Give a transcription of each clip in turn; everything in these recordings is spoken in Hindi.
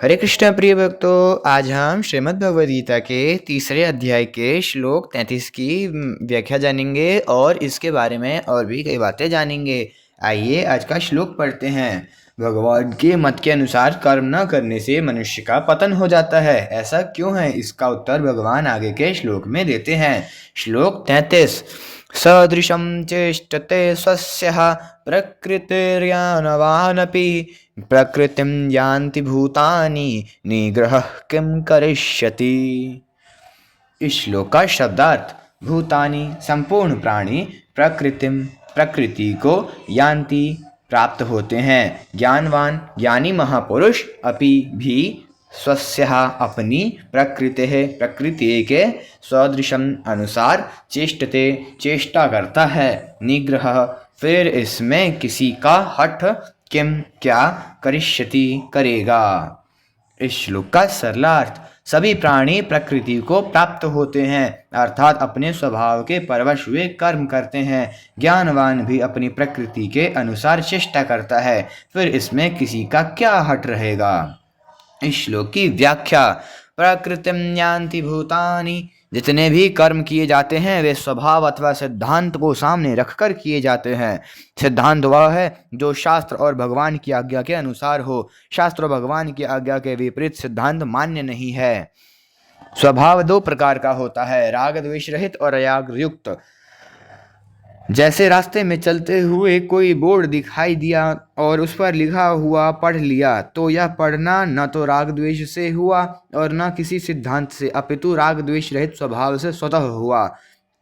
हरे कृष्ण प्रिय भक्तों, आज हम श्रीमद् भगवद गीता के तीसरे अध्याय के श्लोक 33 की व्याख्या जानेंगे और इसके बारे में और भी कई बातें जानेंगे। आइए आज का श्लोक पढ़ते हैं। भगवान के मत के अनुसार कर्म न करने से मनुष्य का पतन हो जाता है। ऐसा क्यों है? इसका उत्तर भगवान आगे के श्लोक में देते हैं। श्लोक 33। सदृशं चेष्टते स्वस्यः प्रकृतिर्यानवानपि प्रकृतिं यान्ति भूतानि निग्रहः किं करिष्यति। इस श्लोक का शब्दार्थ: भूतानि संपूर्ण प्राणी प्रकृति को यान्ति प्राप्त होते हैं। ज्ञानवान ज्ञानी महापुरुष अपि भी स्वस्यः अपनी प्रकृति के सदृशम अनुसार चेष्टते चेष्टा करता है। निग्रह फिर इसमें किसी का हठ किम क्या करिष्यति करेगा। इस श्लोक का सरलार्थ: सभी प्राणी प्रकृति को प्राप्त होते हैं, अर्थात अपने स्वभाव के परवश हुए कर्म करते हैं। ज्ञानवान भी अपनी प्रकृति के अनुसार चेष्टा करता है, फिर इसमें किसी का क्या हट रहेगा। इस श्लोक की व्याख्या: प्रकृतिम यान्ति भूतानि। जितने भी कर्म किए जाते हैं वे स्वभाव अथवा सिद्धांत को सामने रखकर किए जाते हैं। सिद्धांत वह है जो शास्त्र और भगवान की आज्ञा के अनुसार हो। शास्त्र और भगवान की आज्ञा के विपरीत सिद्धांत मान्य नहीं है। स्वभाव दो प्रकार का होता है: राग द्वेष रहित और राग युक्त। जैसे रास्ते में चलते हुए कोई बोर्ड दिखाई दिया और उस पर लिखा हुआ पढ़ लिया, तो यह पढ़ना न तो राग द्वेष से हुआ और न किसी सिद्धांत से, अपितु राग द्वेष रहित स्वभाव से स्वतः हुआ।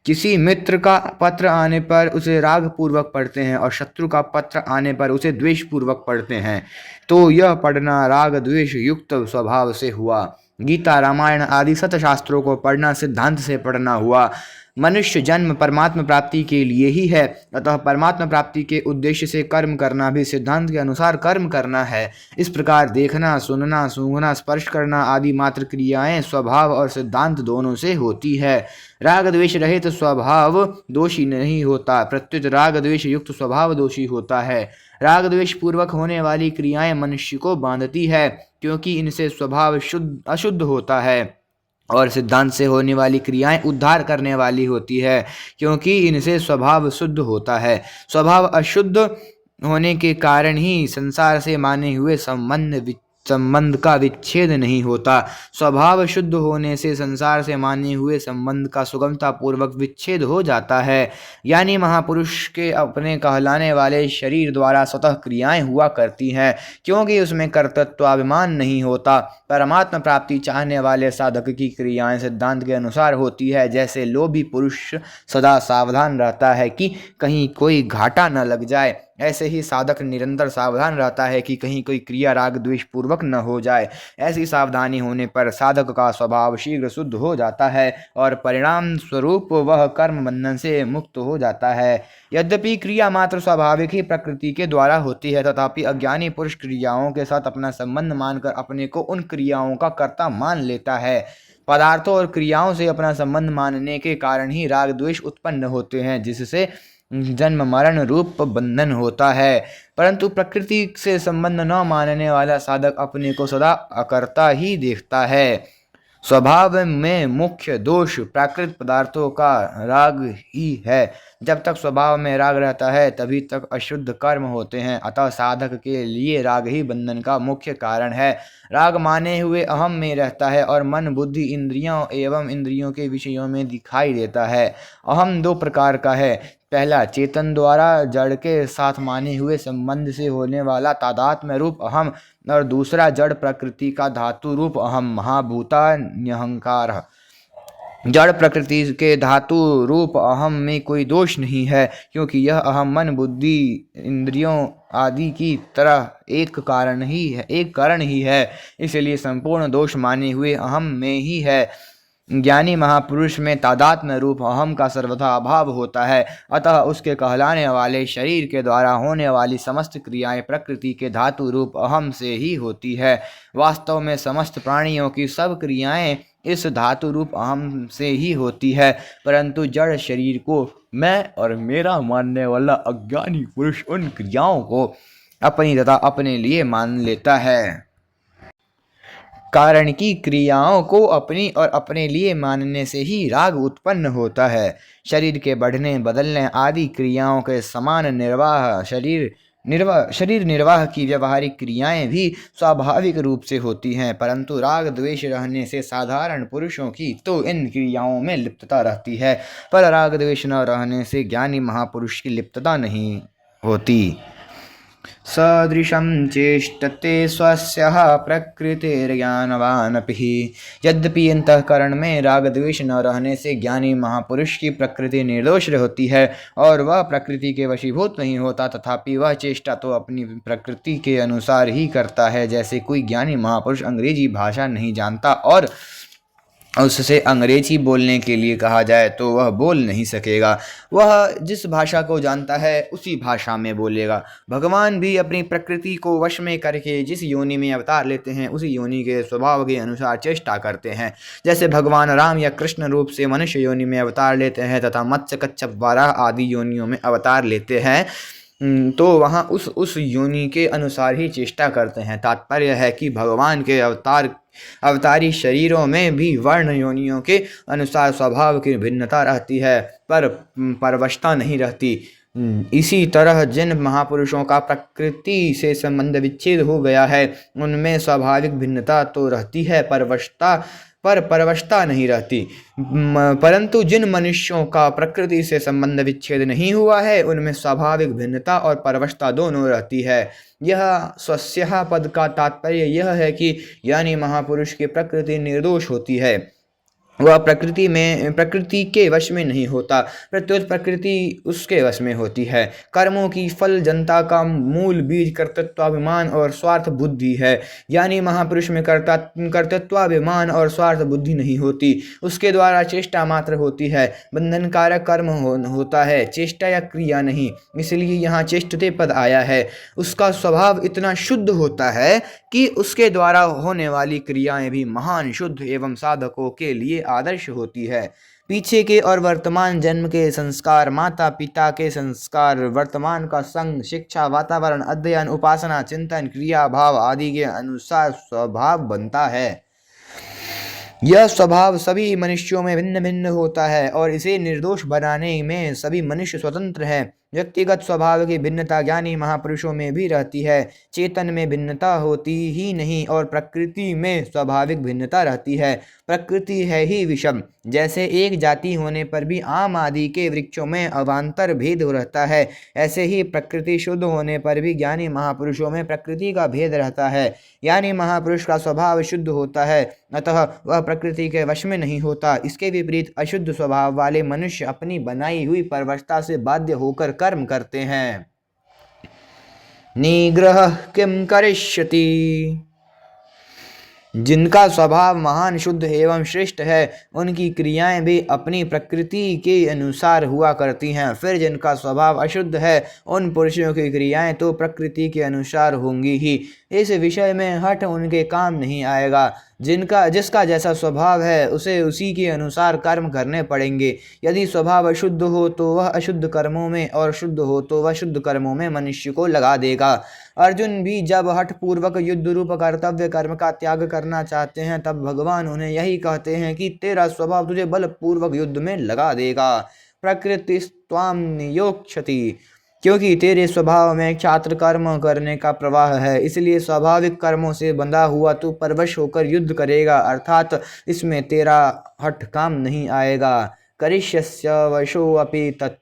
किसी मित्र का पत्र आने पर उसे राग पूर्वक पढ़ते हैं और शत्रु का पत्र आने पर उसे द्वेष पूर्वक पढ़ते हैं, तो यह पढ़ना राग द्वेष युक्त स्वभाव से हुआ। गीता, रामायण आदि सत शास्त्रों को पढ़ना सिद्धांत से पढ़ना हुआ। मनुष्य जन्म परमात्मा प्राप्ति के लिए ही है, अतः परमात्मा प्राप्ति के उद्देश्य से कर्म करना भी सिद्धांत के अनुसार कर्म करना है। इस प्रकार देखना, सुनना, सूंघना, स्पर्श करना आदि मात्र क्रियाएं स्वभाव और सिद्धांत दोनों से होती है। राग द्वेष रहित स्वभाव दोषी नहीं होता, प्रत्युत राग द्वेष युक्त स्वभाव दोषी होता है। राग द्वेष पूर्वक होने वाली क्रियाएं मनुष्य को बांधती है, क्योंकि इनसे स्वभाव अशुद्ध होता है, और सिद्धांत से होने वाली क्रियाएं उद्धार करने वाली होती है, क्योंकि इनसे स्वभाव शुद्ध होता है। स्वभाव अशुद्ध होने के कारण ही संसार से माने हुए संबंध का विच्छेद नहीं होता। स्वभाव शुद्ध होने से संसार से माने हुए संबंध का सुगमता पूर्वक विच्छेद हो जाता है। यानी महापुरुष के अपने कहलाने वाले शरीर द्वारा स्वतः क्रियाएं हुआ करती हैं, क्योंकि उसमें कर्तृत्वाभिमान नहीं होता। परमात्मा प्राप्ति चाहने वाले साधक की क्रियाएं सिद्धांत के अनुसार होती है। जैसे लोभी पुरुष सदा सावधान रहता है कि कहीं कोई घाटा न लग जाए, ऐसे ही साधक निरंतर सावधान रहता है कि कहीं कोई क्रिया राग द्वेष पूर्वक न हो जाए। ऐसी सावधानी होने पर साधक का स्वभाव शीघ्र शुद्ध हो जाता है और परिणाम स्वरूप वह कर्म बंधन से मुक्त हो जाता है। यद्यपि क्रिया मात्र स्वाभाविक ही प्रकृति के द्वारा होती है, तथापि अज्ञानी पुरुष क्रियाओं के साथ अपना संबंध मानकर अपने को उन क्रियाओं का कर्ता मान लेता है। पदार्थों और क्रियाओं से अपना संबंध मानने के कारण ही राग द्वेष उत्पन्न होते हैं, जिससे जन्म मरण रूप बंधन होता है। परंतु प्रकृति से संबंध न मानने वाला साधक अपने को सदा अकर्ता ही देखता है। स्वभाव में मुख्य दोष प्राकृत पदार्थों का राग ही है। जब तक स्वभाव में राग रहता है तभी तक अशुद्ध कर्म होते हैं, अतः साधक के लिए राग ही बंधन का मुख्य कारण है। राग माने हुए अहम में रहता है और मन, बुद्धि, इंद्रियों एवं इंद्रियों के विषयों में दिखाई देता है। अहम दो प्रकार का है: पहला चेतन द्वारा जड़ के साथ माने हुए संबंध से होने वाला तादात्म्य रूप अहम, और दूसरा जड़ प्रकृति का धातु रूप अहम, महाभूता न्यहंकार। जड़ प्रकृति के धातु रूप अहम में कोई दोष नहीं है, क्योंकि यह अहम मन, बुद्धि, इंद्रियों आदि की तरह एक कारण ही है। इसलिए संपूर्ण दोष माने हुए अहम में ही है। ज्ञानी महापुरुष में तादात्म्य रूप अहम का सर्वथा अभाव होता है, अतः उसके कहलाने वाले शरीर के द्वारा होने वाली समस्त क्रियाएं प्रकृति के धातु रूप अहम से ही होती है। वास्तव में समस्त प्राणियों की सब क्रियाएं इस धातु रूप अहम से ही होती है, परंतु जड़ शरीर को मैं और मेरा मानने वाला अज्ञानी पुरुष उन क्रियाओं को अपनी तथा अपने लिए मान लेता है। कारण की क्रियाओं को अपनी और अपने लिए मानने से ही राग उत्पन्न होता है। शरीर के बढ़ने बदलने आदि क्रियाओं के समान शरीर निर्वाह की व्यवहारिक क्रियाएं भी स्वाभाविक रूप से होती हैं, परंतु राग द्वेष रहने से साधारण पुरुषों की तो इन क्रियाओं में लिप्तता रहती है, पर राग द्वेष न रहने से ज्ञानी महापुरुष की लिप्तता नहीं होती। सदृशं चेष्टते स्वस्य प्रकृतिर्ज्ञानवानपि। यद्यपि अंतःकरण में राग द्वेष न रहने से ज्ञानी महापुरुष की प्रकृति निर्दोष होती है और वह प्रकृति के वशीभूत नहीं होता, तथापि वह चेष्टा तो अपनी प्रकृति के अनुसार ही करता है। जैसे कोई ज्ञानी महापुरुष अंग्रेजी भाषा नहीं जानता और उससे अंग्रेजी बोलने के लिए कहा जाए तो वह बोल नहीं सकेगा, वह जिस भाषा को जानता है उसी भाषा में बोलेगा। भगवान भी अपनी प्रकृति को वश में करके जिस योनि में अवतार लेते हैं उसी योनि के स्वभाव के अनुसार चेष्टा करते हैं। जैसे भगवान राम या कृष्ण रूप से मनुष्य योनि में अवतार लेते हैं तथा मत्स्य कच्छप वाराह आदि योनियों में अवतार लेते हैं, तो वहाँ उस योनि के अनुसार ही चेष्टा करते हैं। तात्पर्य है कि भगवान के अवतारी शरीरों में भी वर्ण योनियों के अनुसार स्वभाव की भिन्नता रहती है, पर परवशता नहीं रहती। इसी तरह जिन महापुरुषों का प्रकृति से संबंध विच्छेद हो गया है उनमें स्वाभाविक भिन्नता तो रहती है, पर परवशता नहीं रहती। परंतु जिन मनुष्यों का प्रकृति से संबंध विच्छेद नहीं हुआ है उनमें स्वाभाविक भिन्नता और परवशता दोनों रहती है। यह स्वस्यः पद का तात्पर्य यह है कि यानी महापुरुष की प्रकृति निर्दोष होती है, वह प्रकृति के वश में नहीं होता, प्रत्युत प्रकृति उसके वश में होती है। कर्मों की फल जनता का मूल बीज कर्तृत्वाभिमान और स्वार्थ बुद्धि है, यानी महापुरुष में कर्तृत्वाभिमान और स्वार्थ बुद्धि नहीं होती, उसके द्वारा चेष्टा मात्र होती है। बंधनकारक कर्म होता है, चेष्टा या क्रिया नहीं, इसलिए यहाँ चेष्टते पद आया है। उसका स्वभाव इतना शुद्ध होता है कि उसके द्वारा होने वाली क्रियाएं भी महान शुद्ध एवं साधकों के लिए आदर्श होती है। पीछे के और वर्तमान जन्म के संस्कार, माता पिता के संस्कार, वर्तमान का संग, शिक्षा, वातावरण, अध्ययन, उपासना, चिंतन, क्रिया, भाव आदि के अनुसार स्वभाव बनता है। यह स्वभाव सभी मनुष्यों में भिन्न भिन्न होता है और इसे निर्दोष बनाने में सभी मनुष्य स्वतंत्र हैं। व्यक्तिगत स्वभाव की भिन्नता ज्ञानी महापुरुषों में भी रहती है, चेतन में भिन्नता होती ही नहीं और प्रकृति में स्वाभाविक भिन्नता रहती है। प्रकृति है ही विषम, जैसे एक जाति होने पर भी आम आदि के वृक्षों में अवान्तर भेद रहता है, ऐसे ही प्रकृति शुद्ध होने पर भी ज्ञानी महापुरुषों में प्रकृति का भेद रहता है। यानी महापुरुष का स्वभाव शुद्ध होता है, अतः वह प्रकृति के वश में नहीं होता। इसके विपरीत अशुद्ध स्वभाव वाले मनुष्य अपनी बनाई हुई परवशता से बाध्य होकर कर्म करते हैं। निग्रह किम करिष्यति। जिनका स्वभाव महान शुद्ध एवं श्रेष्ठ है उनकी क्रियाएं भी अपनी प्रकृति के अनुसार हुआ करती हैं। फिर जिनका स्वभाव अशुद्ध है उन पुरुषों की क्रियाएं तो प्रकृति के अनुसार होंगी ही। इस विषय में हठ उनके काम नहीं आएगा। जिसका जैसा स्वभाव है उसे उसी के अनुसार कर्म करने पड़ेंगे। यदि स्वभाव अशुद्ध हो तो वह अशुद्ध कर्मों में और शुद्ध हो तो वह शुद्ध कर्मों में मनुष्य को लगा देगा। अर्जुन भी जब हठ पूर्वक युद्ध रूप कर्तव्य कर्म का त्याग करना चाहते हैं तब भगवान उन्हें यही कहते हैं कि तेरा स्वभाव तुझे बलपूर्वक युद्ध में लगा देगा। प्रकृति त्वां नियोक्ष्यति। क्योंकि तेरे स्वभाव में छात्र कर्म करने का प्रवाह है, इसलिए स्वाभाविक कर्मों से बंधा हुआ तू परवश होकर युद्ध करेगा, अर्थात इसमें तेरा हठ काम नहीं आएगा। करिष्यस्य वशो अपि तत्।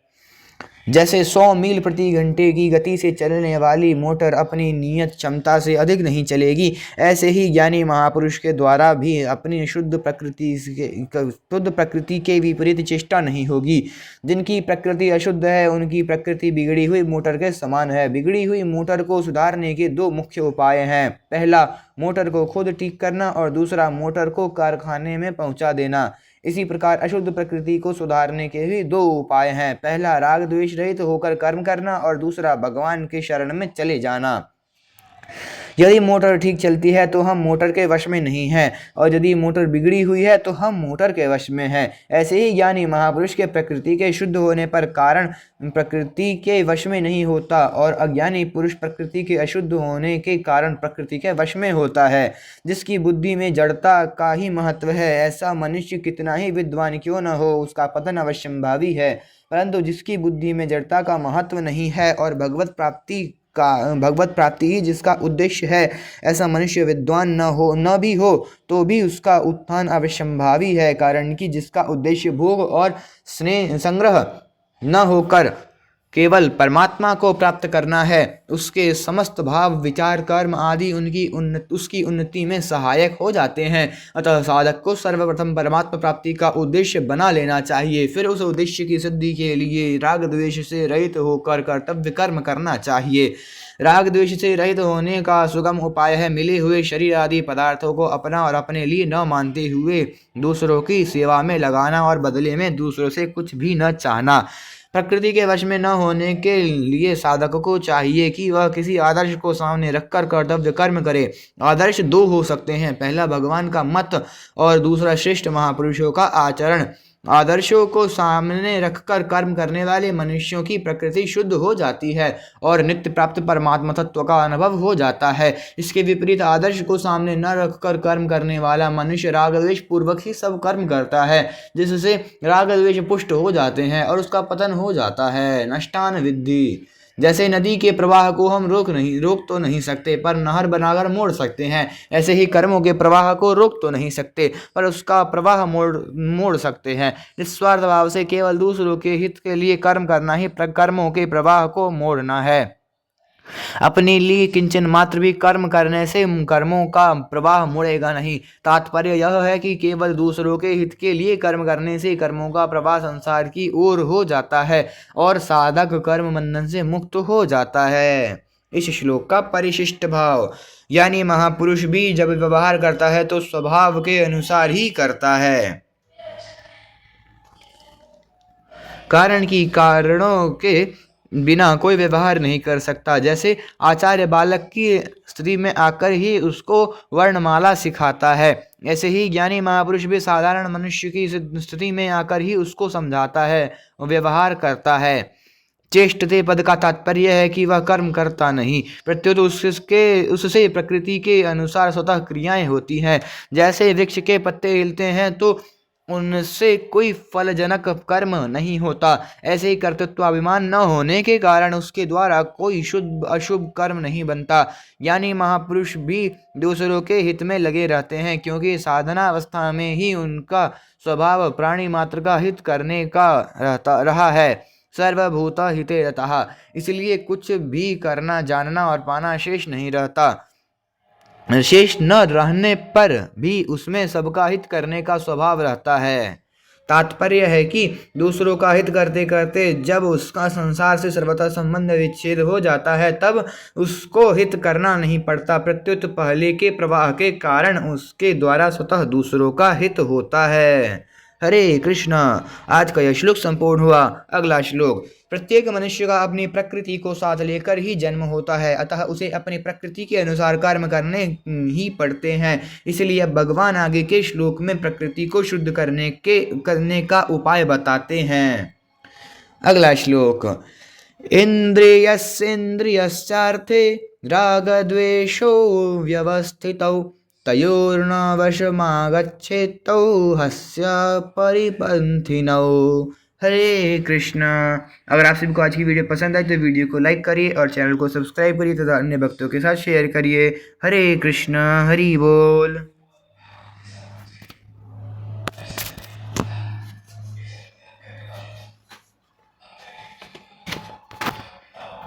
जैसे 100 मील प्रति घंटे की गति से चलने वाली मोटर अपनी नियत क्षमता से अधिक नहीं चलेगी, ऐसे ही ज्ञानी महापुरुष के द्वारा भी अपनी शुद्ध प्रकृति के विपरीत चेष्टा नहीं होगी। जिनकी प्रकृति अशुद्ध है उनकी प्रकृति बिगड़ी हुई मोटर के समान है। बिगड़ी हुई मोटर को सुधारने के दो मुख्य उपाय हैं। पहला, मोटर को खुद ठीक करना और दूसरा, मोटर को कारखाने में पहुंचा देना। इसी प्रकार अशुद्ध प्रकृति को सुधारने के भी दो उपाय हैं। पहला, राग द्वेष रहित होकर कर्म करना और दूसरा, भगवान के शरण में चले जाना। यदि मोटर ठीक चलती है तो हम मोटर के वश में नहीं हैं, और यदि मोटर बिगड़ी हुई है तो हम मोटर के वश में हैं। ऐसे ही ज्ञानी महापुरुष के प्रकृति के शुद्ध होने पर कारण प्रकृति के वश में नहीं होता, और अज्ञानी पुरुष प्रकृति के अशुद्ध होने के कारण प्रकृति के वश में होता है। जिसकी बुद्धि में जड़ता का ही महत्व है, ऐसा मनुष्य कितना ही विद्वान क्यों न हो, उसका पतन अवश्यंभावी है। परंतु जिसकी बुद्धि में जड़ता का महत्व नहीं है और भगवत प्राप्ति ही जिसका उद्देश्य है, ऐसा मनुष्य विद्वान न भी हो तो भी उसका उत्थान अवश्यंभावी है। कारण कि जिसका उद्देश्य भोग और स्नेह संग्रह न होकर केवल परमात्मा को प्राप्त करना है, उसके समस्त भाव विचार कर्म आदि उसकी उन्नति में सहायक हो जाते हैं। अतः साधक को सर्वप्रथम परमात्मा प्राप्ति का उद्देश्य बना लेना चाहिए। फिर उस उद्देश्य की सिद्धि के लिए राग द्वेष से रहित होकर कर्तव्य कर्म करना चाहिए। राग द्वेष से रहित होने का सुगम उपाय है मिले हुए शरीर आदि पदार्थों को अपना और अपने लिए न मानते हुए दूसरों की सेवा में लगाना, और बदले में दूसरों से कुछ भी न चाहना। प्रकृति के वश में न होने के लिए साधक को चाहिए कि वह किसी आदर्श को सामने रखकर कर्तव्य कर्म करे। आदर्श दो हो सकते हैं, पहला भगवान का मत और दूसरा श्रेष्ठ महापुरुषों का आचरण। आदर्शों को सामने रखकर कर्म करने वाले मनुष्यों की प्रकृति शुद्ध हो जाती है और नित्य प्राप्त परमात्मा तत्व का अनुभव हो जाता है। इसके विपरीत आदर्श को सामने न रखकर कर्म करने वाला मनुष्य राग द्वेष पूर्वक ही सब कर्म करता है, जिससे राग द्वेष पुष्ट हो जाते हैं और उसका पतन हो जाता है। नष्टान विद्धि। जैसे नदी के प्रवाह को हम रोक तो नहीं सकते, पर नहर बनाकर मोड़ सकते हैं, ऐसे ही कर्मों के प्रवाह को रोक तो नहीं सकते, पर उसका प्रवाह मोड़ सकते हैं। निस्वार्थ भाव से केवल दूसरों के हित के लिए कर्म करना ही कर्मों के प्रवाह को मोड़ना है। अपने लिए किंचन मात्र भी कर्म करने से कर्मों का प्रवाह मुड़ेगा नहीं। तात्पर्य यह है कि केवल दूसरों के हित के लिए कर्म करने से कर्मों का प्रवाह संसार की ओर हो जाता है और साधक कर्म बंधन से मुक्त हो जाता है। इस श्लोक का परिशिष्ट भाव, यानी महापुरुष भी जब व्यवहार करता है तो स्वभाव के अनुसार ही करता है, कारण की कारणों के बिना कोई व्यवहार नहीं कर सकता। जैसे आचार्य बालक की स्थिति में आकर ही उसको वर्णमाला सिखाता है, ऐसे ही ज्ञानी महापुरुष भी साधारण मनुष्य की स्थिति में आकर ही उसको समझाता है, व्यवहार करता है। चेष्टते पद का तात्पर्य है कि वह कर्म करता नहीं, प्रत्युत उससे प्रकृति के अनुसार स्वतः क्रियाएं होती हैं। जैसे वृक्ष के पत्ते हिलते हैं तो उनसे कोई फलजनक कर्म नहीं होता, ऐसे ही कर्तृत्वाभिमान न होने के कारण उसके द्वारा कोई शुभ अशुभ कर्म नहीं बनता। यानी महापुरुष भी दूसरों के हित में लगे रहते हैं, क्योंकि साधना अवस्था में ही उनका स्वभाव प्राणी मात्र का हित करने का रहा है। सर्वभूत हिते रतः, इसलिए कुछ भी करना जानना और पाना शेष नहीं रहता। शेष न रहने पर भी उसमें सबका हित करने का स्वभाव रहता है। तात्पर्य है कि दूसरों का हित करते करते जब उसका संसार से सर्वथा संबंध विच्छेद हो जाता है, तब उसको हित करना नहीं पड़ता, प्रत्युत पहले के प्रवाह के कारण उसके द्वारा स्वतः दूसरों का हित होता है। हरे कृष्णा। आज का यह श्लोक संपूर्ण हुआ। अगला श्लोक। प्रत्येक मनुष्य का अपनी प्रकृति को साथ लेकर ही जन्म होता है, अतः उसे अपनी प्रकृति के अनुसार कर्म करने ही पड़ते हैं। इसलिए अब भगवान आगे के श्लोक में प्रकृति को शुद्ध करने का उपाय बताते हैं। अगला श्लोक। इंद्रियस्येन्द्रियस्यार्थे रागद्वेषौ व्यवस्थितौ तयोर्न वशमागच्छेत्तौ हस्य परिपन्थिनौ। हरे कृष्णा। अगर आप सभी को आज की वीडियो पसंद आई तो वीडियो को लाइक करिए और चैनल को सब्सक्राइब करिए तथा अन्य भक्तों के साथ शेयर करिए। हरे कृष्णा। हरि बोल।